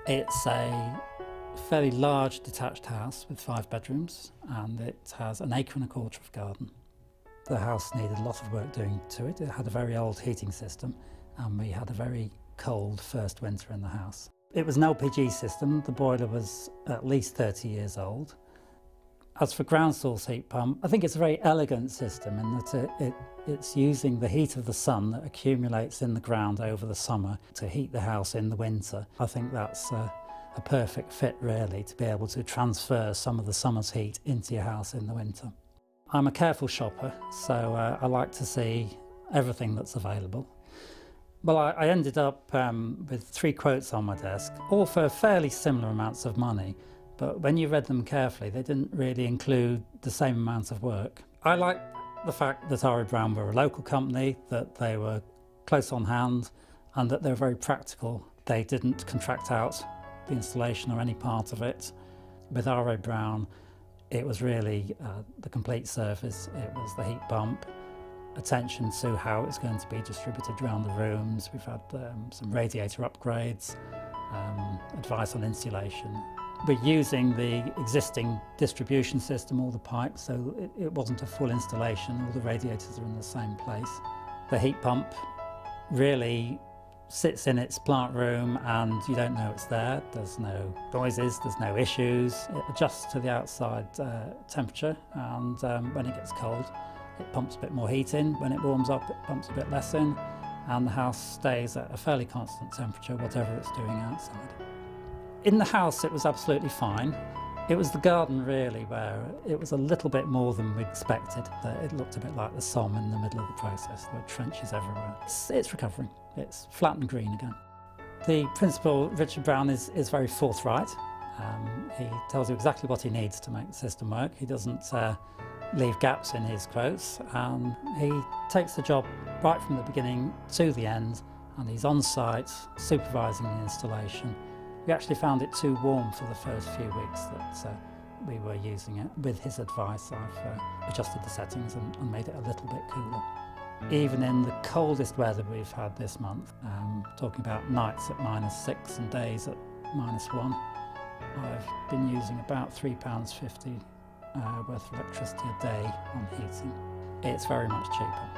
It's a fairly large detached house with 5 bedrooms, and it has an acre and a quarter of garden. The house needed a lot of work doing to it. It had a very old heating system, and we had a very cold first winter in the house. It was an LPG system. The boiler was at least 30 years old. As for ground source heat pump, I think it's a very elegant system in that it's using the heat of the sun that accumulates in the ground over the summer to heat the house in the winter. I think that's a perfect fit, really, to be able to transfer some of the summer's heat into your house in the winter. I'm a careful shopper, so I like to see everything that's available. Well, I ended up with 3 quotes on my desk, all for fairly similar amounts of money, but when you read them carefully, they didn't really include the same amount of work. I like the fact that R.A. Brown were a local company, that they were close on hand, and that they were very practical. They didn't contract out the installation or any part of it. With R.A. Brown, it was really the complete service. It was the heat pump, attention to how it's going to be distributed around the rooms. We've had some radiator upgrades, advice on insulation. We're using the existing distribution system, all the pipes, so it wasn't a full installation. All the radiators are in the same place. The heat pump really sits in its plant room and you don't know it's there. There's no noises, there's no issues. It adjusts to the outside temperature, and when it gets cold, it pumps a bit more heat in. When it warms up, it pumps a bit less in, and the house stays at a fairly constant temperature, whatever it's doing outside. In the house, it was absolutely fine. It was the garden, really, where it was a little bit more than we'd expected. It looked a bit like the Somme in the middle of the process. There were trenches everywhere. It's recovering. It's flat and green again. The principal, Richard Brown, is very forthright. He tells you exactly what he needs to make the system work. He doesn't leave gaps in his quotes. He takes the job right from the beginning to the end, and he's on site supervising the installation. We actually found it too warm for the first few weeks that we were using it. With his advice, I've adjusted the settings and made it a little bit cooler. Even in the coldest weather we've had this month, talking about nights at -6 and days at -1, I've been using about £3.50 worth of electricity a day on heating. It's very much cheaper.